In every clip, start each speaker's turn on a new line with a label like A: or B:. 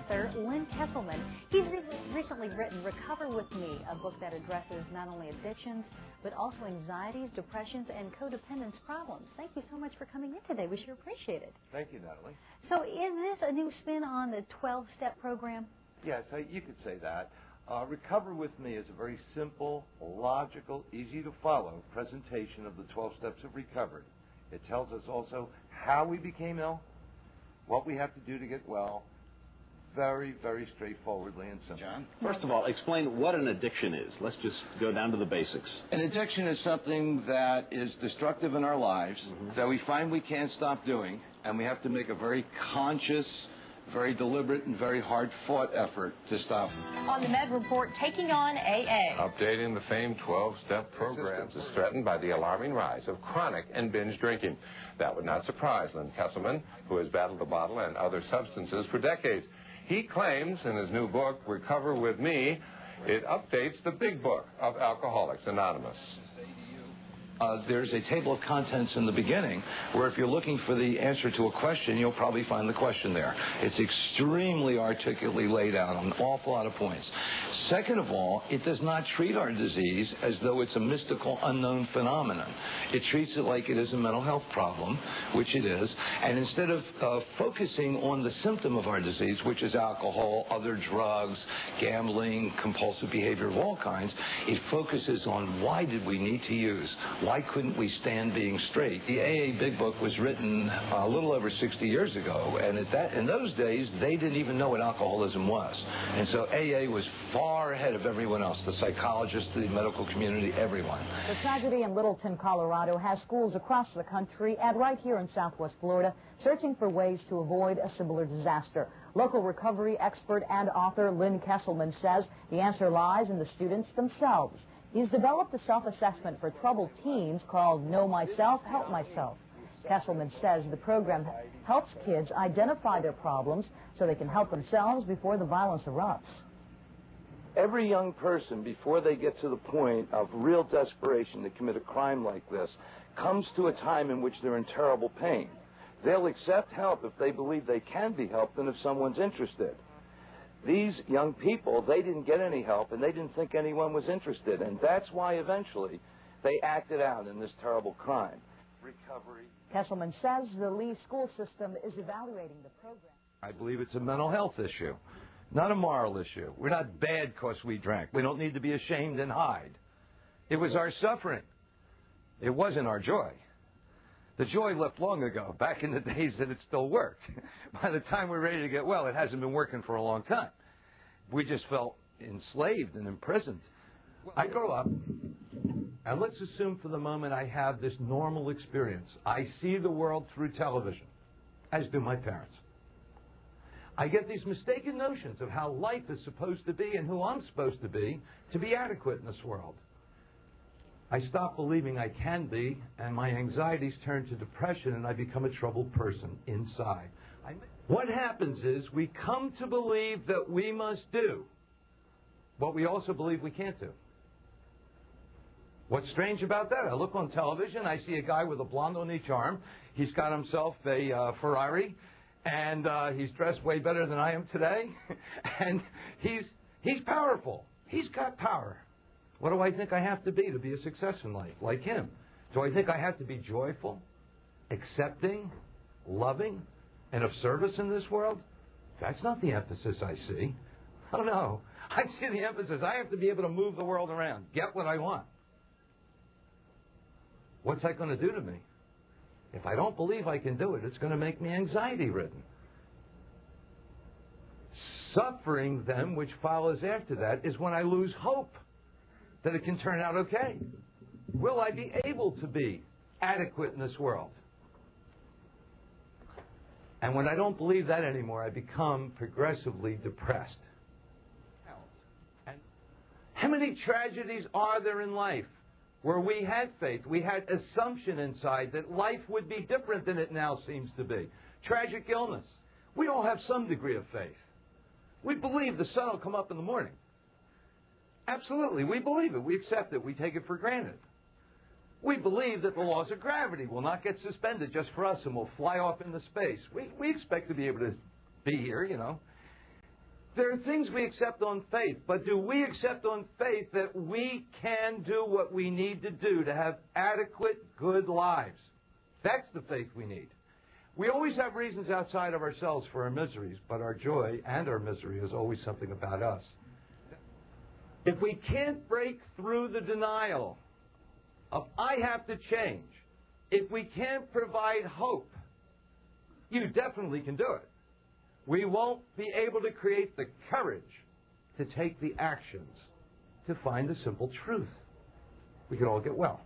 A: author Lynn Kesselman. He's recently written Recover With Me, a book that addresses not only addictions, but also anxieties, depressions, and codependence problems. Thank you so much for coming in today. We sure appreciate it.
B: Thank you, Natalie.
A: So is this a new spin on the 12-step program?
B: Yes, you could say that. Recover With Me is a very simple, logical, easy-to-follow presentation of the 12 steps of recovery. It tells us also how we became ill, what we have to do to get well, very, very straightforwardly and simple.
C: John?
D: First of all, explain what an addiction is. Let's just go down to the basics.
C: An addiction is something that is destructive in our lives, that we find we can't stop doing, and we have to make a very conscious, very deliberate, and very hard-fought effort to stop.
E: On the Med Report, taking on AA.
F: Updating the famed 12-step programs is threatened by the alarming rise of chronic and binge drinking. That would not surprise Lynn Kesselman, who has battled the bottle and other substances for decades. He claims in his new book, Recover With Me, it updates the big book of Alcoholics Anonymous.
C: There's a table of contents in the beginning where if you're looking for the answer to a question, you'll probably find the question there. It's extremely articulately laid out on an awful lot of points. Second of all, it does not treat our disease as though it's a mystical, unknown phenomenon. It treats it like it is a mental health problem, which it is, and instead of focusing on the symptom of our disease, which is alcohol, other drugs, gambling, compulsive behavior of all kinds, it focuses on why did we need to use? Why couldn't we stand being straight? The AA Big Book was written a little over 60 years ago, and in those days, they didn't even know what alcoholism was. And so AA was far ahead of everyone else, the psychologists, the medical community, everyone.
G: The tragedy in Littleton, Colorado has schools across the country and right here in Southwest Florida searching for ways to avoid a similar disaster. Local recovery expert and author Lynn Kesselman says the answer lies in the students themselves. He's developed a self-assessment for troubled teens called Know Myself, Help Myself. Kesselman says the program helps kids identify their problems so they can help themselves before the violence erupts.
C: Every young person, before they get to the point of real desperation to commit a crime like this, comes to a time in which they're in terrible pain. They'll accept help if they believe they can be helped and if someone's interested. These young people, they didn't get any help, and they didn't think anyone was interested, and that's why eventually they acted out in this terrible crime. Recovery.
G: Kesselman says the Lee school system is evaluating the program.
B: I believe it's a mental health issue, not a moral issue. We're not bad because we drank. We don't need to be ashamed and hide. It was our suffering. It wasn't our joy. The joy left long ago, back in the days that it still worked. By the time we're ready to get well, it hasn't been working for a long time. We just felt enslaved and imprisoned. I grow up, and let's assume for the moment I have this normal experience. I see the world through television, as do my parents. I get these mistaken notions of how life is supposed to be and who I'm supposed to be adequate in this world. I stop believing I can be, and my anxieties turn to depression, and I become a troubled person inside. What happens is we come to believe that we must do what we also believe we can't do. What's strange about that? I look on television, I see a guy with a blonde on each arm. He's got himself a Ferrari, and he's dressed way better than I am today, and he's powerful. He's got power. What do I think I have to be a success in life, like him? Do I think I have to be joyful, accepting, loving, and of service in this world? That's not the emphasis I see. Oh, no. I see the emphasis. I have to be able to move the world around, get what I want. What's that going to do to me? If I don't believe I can do it, it's going to make me anxiety-ridden. Suffering, then, which follows after that, is when I lose hope that it can turn out okay. Will I be able to be adequate in this world? And when I don't believe that anymore, I become progressively depressed. And how many tragedies are there in life where we had faith, we had assumption inside that life would be different than it now seems to be? Tragic illness. We all have some degree of faith. We believe the sun will come up in the morning. Absolutely, we believe it. We accept it. We take it for granted. We believe that the laws of gravity will not get suspended just for us and we'll fly off into space. We expect to be able to be here, you know. There are things we accept on faith, but do we accept on faith that we can do what we need to do to have adequate, good lives? That's the faith we need. We always have reasons outside of ourselves for our miseries, but our joy and our misery is always something about us. If we can't break through the denial of I have to change, if we can't provide hope, you definitely can do it. We won't be able to create the courage to take the actions to find the simple truth. We can all get well.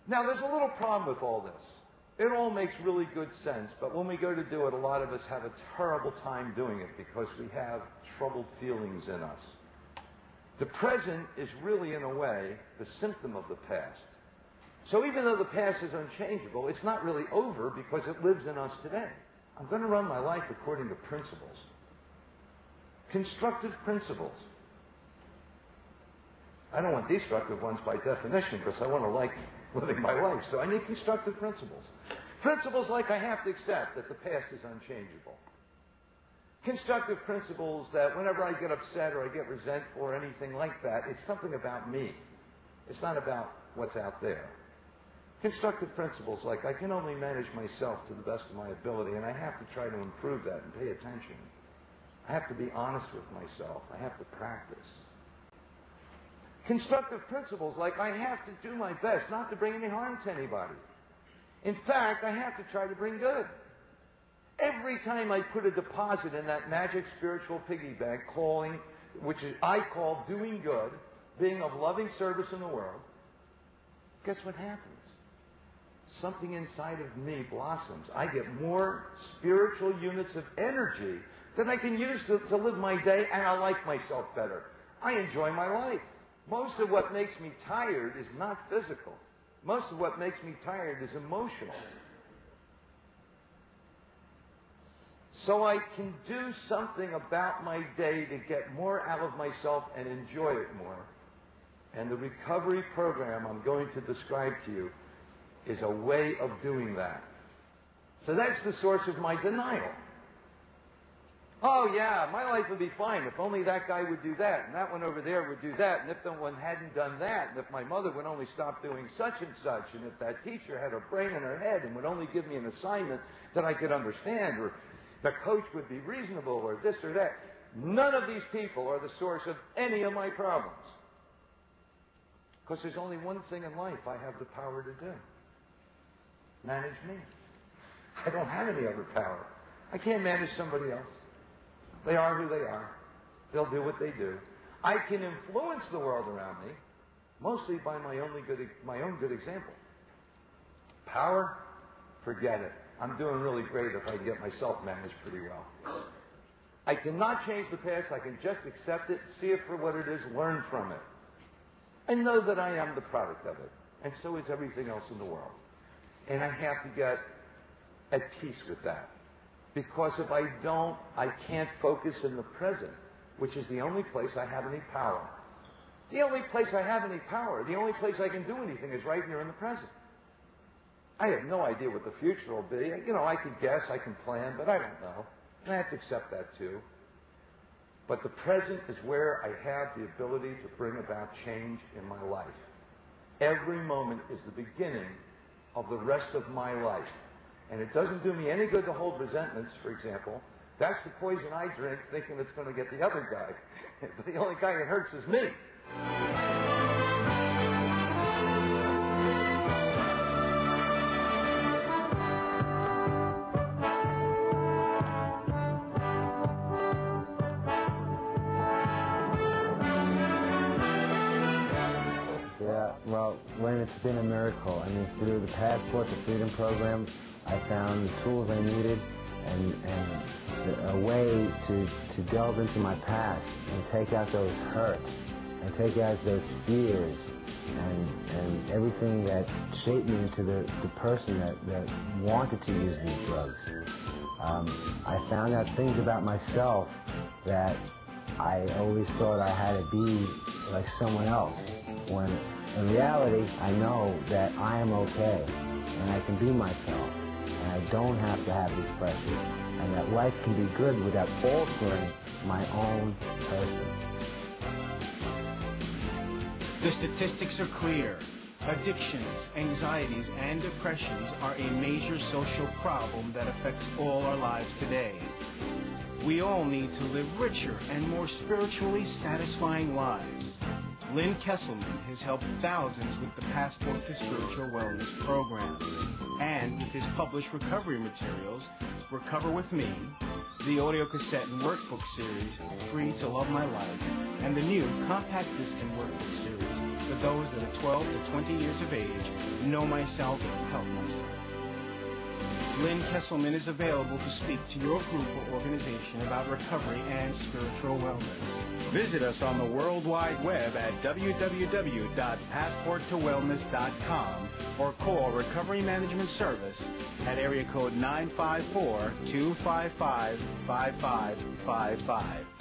B: Now, there's a little problem with all this. It all makes really good sense, but when we go to do it, a lot of us have a terrible time doing it because we have troubled feelings in us. The present is really, in a way, the symptom of the past. So even though the past is unchangeable, it's not really over because it lives in us today. I'm going to run my life according to principles. Constructive principles. I don't want destructive ones by definition because I want to like living my life. So I need constructive principles. Principles like I have to accept that the past is unchangeable. Constructive principles that whenever I get upset or I get resentful or anything like that, it's something about me. It's not about what's out there. Constructive principles like I can only manage myself to the best of my ability, and I have to try to improve that and pay attention. I have to be honest with myself. I have to practice. Constructive principles like I have to do my best not to bring any harm to anybody. In fact, I have to try to bring good. Every time I put a deposit in that magic spiritual piggy bank, which I call doing good, being of loving service in the world, guess what happens? Something inside of me blossoms. I get more spiritual units of energy that I can use to live my day, and I like myself better. I enjoy my life. Most of what makes me tired is not physical. Most of what makes me tired is emotional. So I can do something about my day to get more out of myself and enjoy it more. And the recovery program I'm going to describe to you is a way of doing that. So that's the source of my denial. Oh yeah, my life would be fine if only that guy would do that, and that one over there would do that, and if the one hadn't done that, and if my mother would only stop doing such and such, and if that teacher had a brain in her head and would only give me an assignment that I could understand, or the coach would be reasonable, or this or that. None of these people are the source of any of my problems. Because there's only one thing in life I have the power to do. Manage me. I don't have any other power. I can't manage somebody else. They are who they are. They'll do what they do. I can influence the world around me, mostly by my own good example. Power? Forget it. I'm doing really great if I can get myself managed pretty well. I cannot change the past. I can just accept it, see it for what it is, learn from it, and know that I am the product of it. And so is everything else in the world. And I have to get at peace with that. Because if I don't, I can't focus in the present, which is the only place I have any power. The only place I have any power, the only place I can do anything is right here in the present. I have no idea what the future will be. You know, I can guess, I can plan, but I don't know. And I have to accept that too. But the present is where I have the ability to bring about change in my life. Every moment is the beginning of the rest of my life. And it doesn't do me any good to hold resentments, for example. That's the poison I drink, thinking it's going to get the other guy. But the only guy it hurts is me.
H: Well, Lynn, it's been a miracle. I mean, through the Passport to Freedom program, I found the tools I needed and a way to delve into my past and take out those hurts and take out those fears and everything that shaped me into the person that wanted to use these drugs. I found out things about myself that I always thought I had to be like someone else, when in reality, I know that I am okay, and I can be myself, and I don't have to have these pressures, and that life can be good without altering my own person.
I: The statistics are clear. Addictions, anxieties, and depressions are a major social problem that affects all our lives today. We all need to live richer and more spiritually satisfying lives. Lynn Kesselman has helped thousands with the Passport to Spiritual Wellness program. And with his published recovery materials, Recover With Me, the audio cassette and workbook series, Free to Love My Life, and the new compact disc and workbook series for those that are 12 to 20 years of age, Know Myself, Help Myself. Lynn Kesselman is available to speak to your group or organization about recovery and spiritual wellness. Visit us on the World Wide Web at www.passporttowellness.com or call Recovery Management Service at area code 954-255-5555.